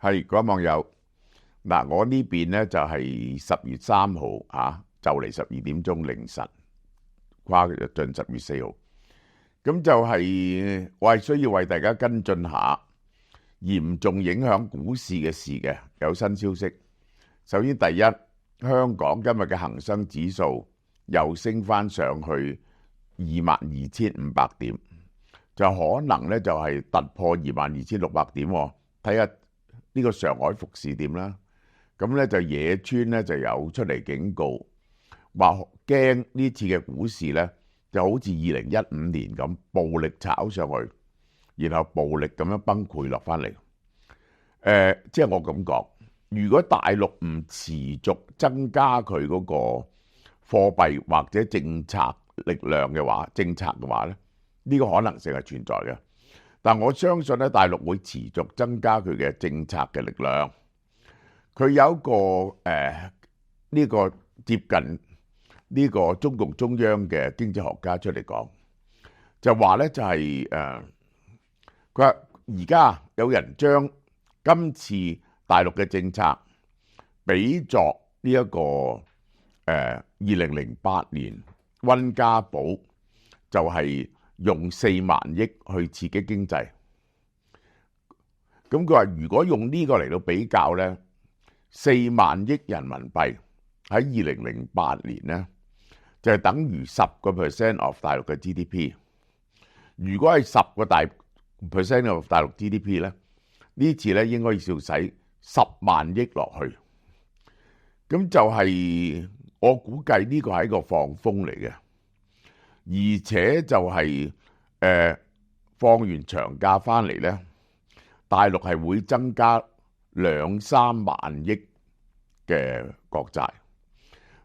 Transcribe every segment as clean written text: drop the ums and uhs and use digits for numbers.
係各位網友，嗱，我呢邊呢就係10月3號就嚟12點鐘凌晨，跨進10月4號。咁就係我係需要為大家跟進下嚴重影響股市嘅事嘅，有新消息。首先第一，香港今日嘅恒生指數又升翻上去22,500點，就可能呢就係突破22,600點。睇下呢個上海復市點啦。咁呢就野村呢就有出嚟警告，話驚呢次嘅股市呢就好似2015年咁暴力炒上去，然後暴力咁樣崩潰落翻嚟。即係我咁講，如果大陸唔持續增加佢嗰個貨幣或者政策力量嘅話，呢，呢個可能性係存在嘅。但我相信咧，大陸會持續增加佢嘅政策嘅力量。佢有一個呢個接近呢個中共中央嘅經濟學家出嚟講，就話咧就係佢話而家有人將今次大陸嘅政策比作呢一個2008年溫家寶，就係用4萬億去刺激經濟。咁佢話如果用呢個嚟到比較呢，4萬億人民幣喺2008年呢，就係等於10% of 大陸嘅 GDP。如果係10% of 大陸 GDP 呢，呢次呢應該要使10萬億落去。咁就係我估計呢個係一個放風嚟嘅。而且就係放完長假翻嚟呢，大陸係會增加2-3萬億嘅國債。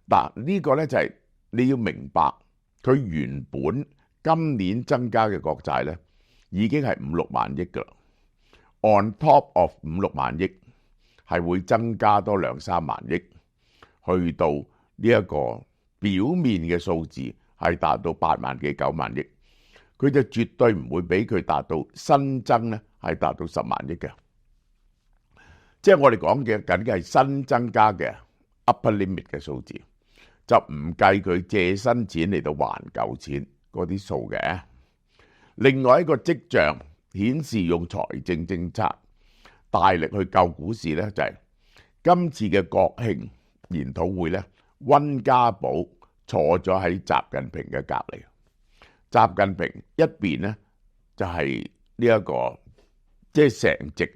嗱，呢個呢就係你要明白，佢原本今年增加嘅國債呢已經係5-6萬億噶啦。On top of 5-6萬億，係會增加多2-3萬億，去到呢一個表面嘅數字。係達到8萬幾9萬億，佢就絕對唔會俾佢達到新增呢係達到10萬億嘅。即係我哋講嘅緊嘅係新增加嘅 upper limit 嘅數字，就唔計佢借新錢嚟到還舊錢嗰啲數嘅。另外一個跡象顯示用財政政策大力去救股市呢，就係今次嘅國慶研討會呢，溫家寶坐咗喺習近平嘅隔離，習近平一邊呢就係呢一個即係成席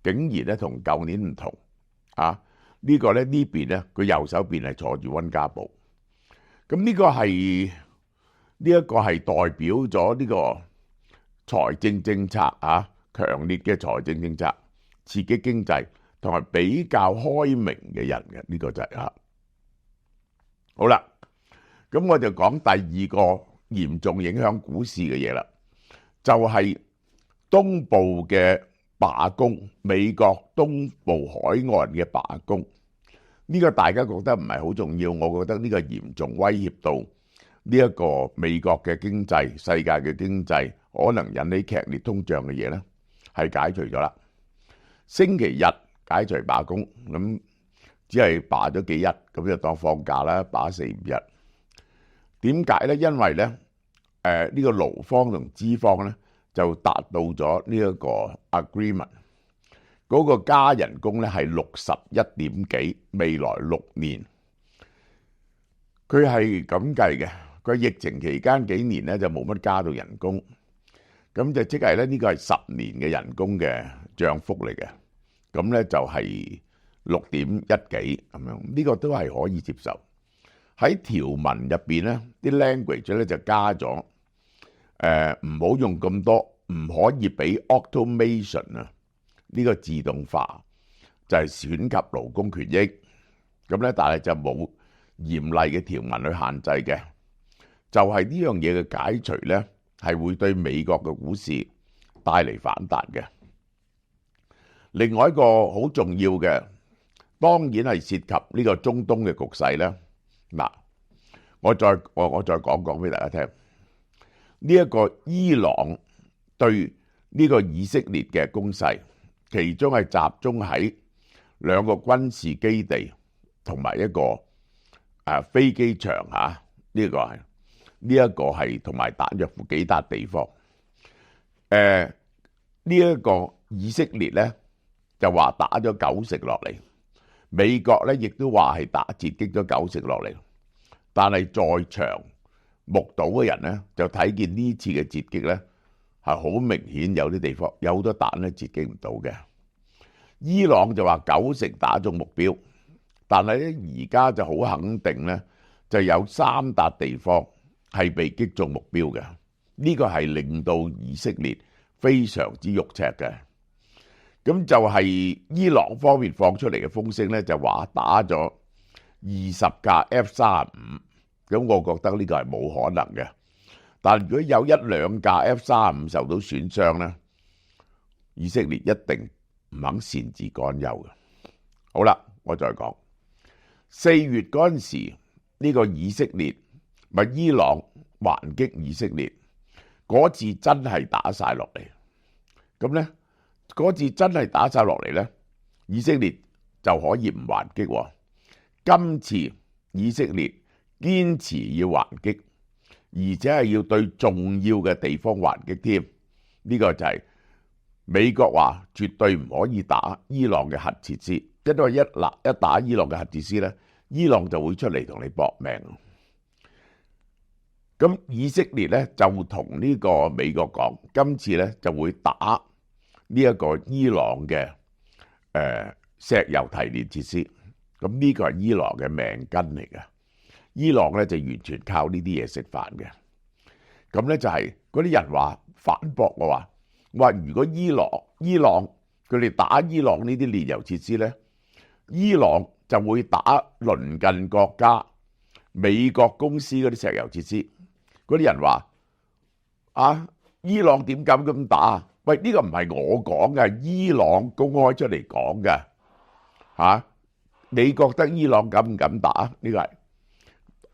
竟然咧同舊年唔同呢個咧呢邊呢佢右手邊係坐住溫家寶。咁呢個係代表咗呢個財政政策強烈嘅財政政策刺激經濟同埋比較開明嘅人嘅，呢個就係好啦。咁我就講第二個嚴重影響股市嘅嘢啦，就係東部嘅罷工，美國東部海岸嘅罷工。呢個大家覺得唔係好重要，我覺得呢個嚴重威脅到呢一個美國嘅經濟、世界嘅經濟，可能引起劇烈通脹嘅嘢呢，係解除咗啦。星期日解除罷工，咁只係罷咗幾日，咁就當放假啦，罷4-5日。點解呢？因為呢，呢個勞方同資方呢就達到咗呢一個 agreement，嗰個加人工呢係61點幾，未來6年，佢係咁計嘅。佢疫情期間幾年呢就冇乜加到人工，咁就即係呢，呢個係10年嘅人工嘅漲幅嚟嘅，咁呢就係6.1幾咁樣，呢個都係可以接受。喺條文入邊咧，啲 language 咧就加咗，唔好用咁多，唔可以俾 automation 呢個自動化，就係損及勞工權益。咁咧，但係就冇嚴厲嘅條文去限制嘅，就係呢樣嘢嘅解除咧，係會對美國嘅股市帶嚟反彈嘅。另外一個好重要嘅，當然係涉及呢個中東嘅局勢咧。嗱，我再講俾大家聽，呢一個伊朗對呢個以色列嘅攻勢，其中係集中喺兩個軍事基地同埋一個飛機場嚇，呢個係同埋打約乎幾笪地方。呢一個以色列咧就話打咗90落嚟，美國咧亦都話係截擊咗90落嚟，但係在場目睹嘅人咧就睇見呢次嘅截擊咧係好明顯有啲地方有好多彈咧截擊唔到嘅。伊朗就話90打中目標，但係咧而家就好肯定咧就有3笪地方係被擊中目標嘅。呢個係令到以色列非常之肉赤嘅。咁就係伊朗方面放出嚟嘅風聲咧，就話打咗20架 F-35，咁我覺得呢個係冇可能嘅。但如果有1、2架 F-35受到損傷咧，以色列一定唔肯擅自干休嘅。好啦，我再講4月嗰陣時，呢個以色列伊朗還擊以色列嗰次真係打晒落嚟，咁咧嗰次真係打晒落嚟咧，以色列就可以唔還擊。今次以色列堅持要還擊，而且係要對重要嘅地方還擊添。呢個就係美國話絕對唔可以打伊朗嘅核設施，因為一打伊朗嘅核設施咧，伊朗就會出嚟同你搏命。咁以色列咧就同呢個美國講，今次咧就會打呢一個伊朗嘅石油提煉設施。咁呢個係伊朗嘅命根嚟嘅，伊朗咧就完全靠呢啲嘢食飯嘅。咁咧就係嗰啲人話反駁我話如果伊朗佢哋打伊朗呢啲煉油設施咧，伊朗就會打鄰近國家美國公司嗰啲石油設施。嗰啲人話伊朗點敢咁打？喂，呢個唔係我講嘅，伊朗公開出嚟講嘅嚇。你覺得伊朗敢唔敢打？呢個係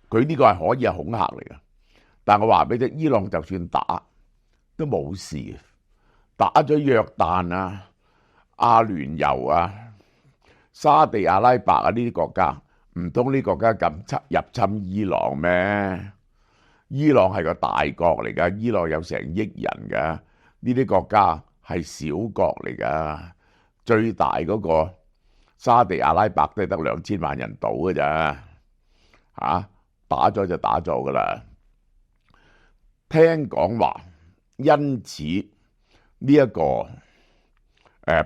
佢呢個係可以係恐嚇嚟嘅。但我話俾你聽，伊朗就算打都冇事，打咗約旦啊、阿聯酋啊、沙地阿拉伯啊呢啲國家，唔通呢國家敢入侵伊朗咩？伊朗係個大國嚟噶，伊朗有成億人噶，呢啲國家係小國嚟噶，最大嗰個沙地阿拉伯都係得2000萬人到嘅咋，打咗就打咗噶啦。聽講話，因此呢一個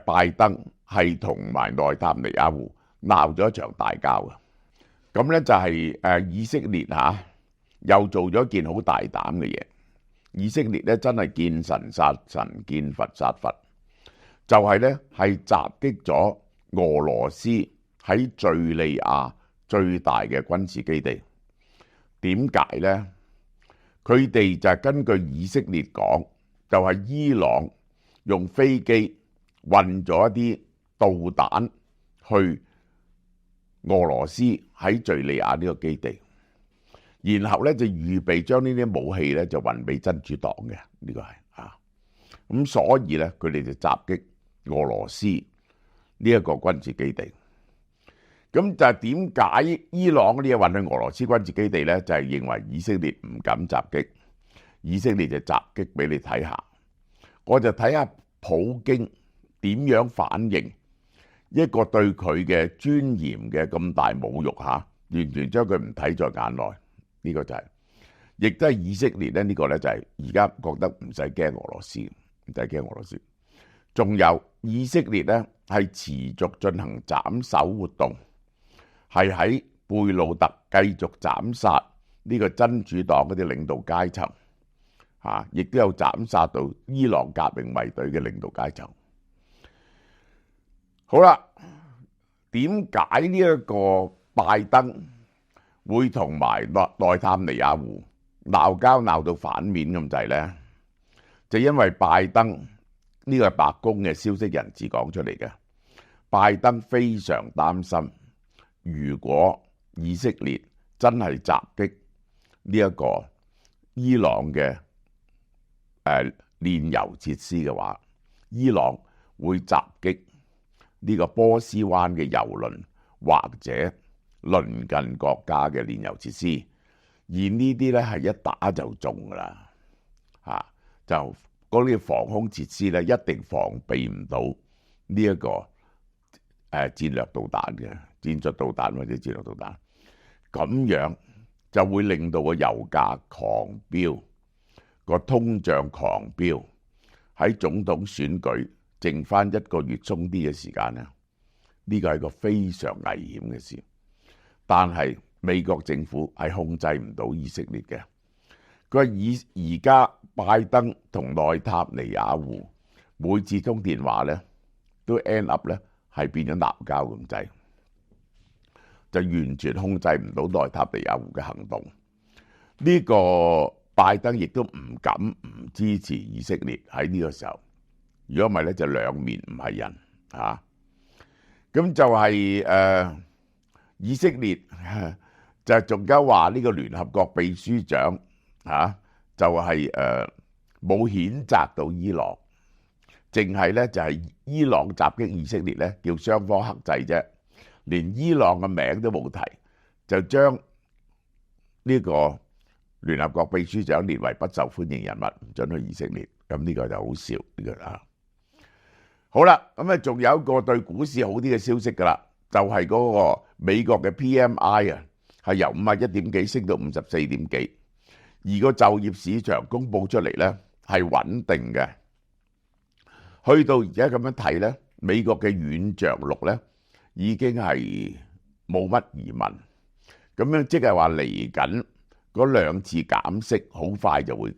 拜登係同埋內塔尼亞胡鬧咗一場大交嘅。咁咧就係以色列又做咗件好大膽嘅嘢。以色列咧真係見神殺神，見佛殺佛，就係咧係襲擊咗俄羅斯喺敘利亞最大嘅軍事基地。點解咧？佢哋就係根據以色列講，就係伊朗用飛機運咗一啲導彈去俄羅斯喺敘利亞呢個基地。然後咧就預備將呢啲武器咧就運俾真主黨嘅，呢個係咁所以咧佢哋就襲擊俄羅斯呢一個軍事基地。咁就係點解伊朗嗰啲嘢運去俄羅斯軍事基地咧？就係認為以色列唔敢襲擊，以色列就襲擊俾你睇下。我就睇下普京點樣反應一個對佢嘅尊嚴嘅咁大侮辱完全將佢唔睇在眼內。呢個就係，亦都係以色列咧。呢個咧就係而家覺得唔使驚俄羅斯，唔使驚俄羅斯。仲有以色列咧係持續進行斬首活動，係喺貝魯特繼續斬殺呢個真主黨嗰啲領導階層，亦都有斬殺到伊朗革命衛隊嘅領導階層。好啦，點解呢一個拜登會同埋內塔尼亞胡鬧交鬧到反面咁滯咧？就因為拜登呢個係白宮嘅消息人士講出嚟嘅，拜登非常擔心，如果以色列真係襲擊呢一個伊朗嘅煉油設施嘅話，伊朗會襲擊呢個波斯灣嘅油輪或者鄰近國家嘅煉油設施，而呢啲咧係一打就中噶啦，就嗰啲防空設施咧一定防備唔到呢一個戰略導彈嘅戰術導彈或者戰略導彈，咁樣就會令到個油價狂飆，個通脹狂飆。喺總統選舉剩翻1個月鬆啲嘅時間咧，呢個係個非常危險嘅事。但係美國政府係控制唔到以色列嘅。佢話而家拜登同內塔尼亞胡每次通電話咧，都 end up 咧係變咗鬧交咁滯，就完全控制唔到內塔尼亞胡嘅行動。呢個拜登亦都唔敢唔支持以色列喺呢個時候，如果唔係咧就兩面唔係人嚇。咁就係以色列就仲加話呢個聯合國秘書長就係冇譴責到伊朗，淨係咧就係伊朗襲擊以色列咧叫雙方克制啫，連伊朗嘅名都冇提，就將呢個聯合國秘書長列為不受歡迎人物，唔准去以色列。咁呢個就好笑呢個啦。好啦，咁仲有一個對股市好啲嘅消息噶啦，就係嗰個美國嘅 PMI 啊，係由51.幾升到54.幾，而個就業市場公佈出嚟咧係穩定嘅。去到而家咁樣睇咧，美國嘅軟着陸咧已經係冇乜疑問。咁樣即係話嚟緊嗰2次減息，好快就會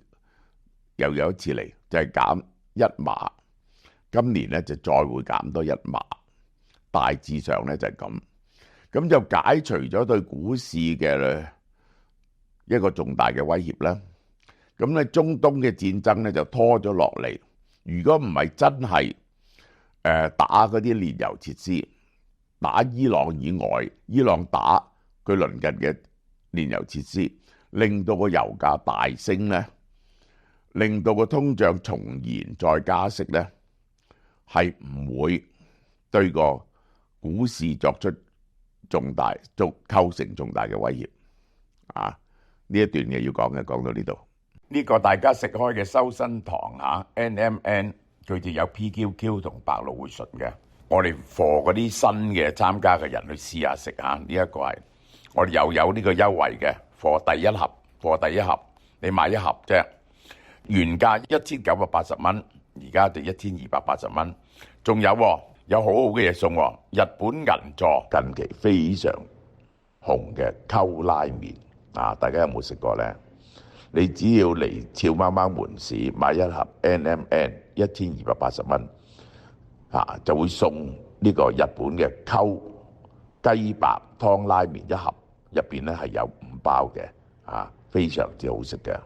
又有一次嚟，就係減1碼。今年咧就再會減多1碼，大致上咧就係咁。咁就解除咗對股市嘅一個重大嘅威脅啦。咁咧中東嘅戰爭咧就拖咗落嚟。如果唔係真係打嗰啲煉油設施，打伊朗以外，伊朗打佢鄰近嘅煉油設施，令到個油價大升咧，令到個通脹重燃再加息咧，係唔會對個股市作出構成重大嘅威脅啊！呢一段嘢要講嘅，講到呢度。呢個大家食開嘅修身堂NMN， 佢哋有 PQQ 同百老匯醇嘅。我哋 for 嗰啲新嘅參加嘅人去試下食下，呢一個係我哋又有呢個優惠嘅 for 第一盒，你買1盒啫，原價1980蚊，而家就1280蚊。仲有好好嘅嘢送，日本銀座近期非常紅嘅溝拉麵啊！大家有冇食過呢？你只要嚟俏貓貓門市買1盒 NMN 1280蚊，就會送呢個日本嘅溝雞白湯拉麵1盒，入邊咧係有5包嘅，非常之好食嘅。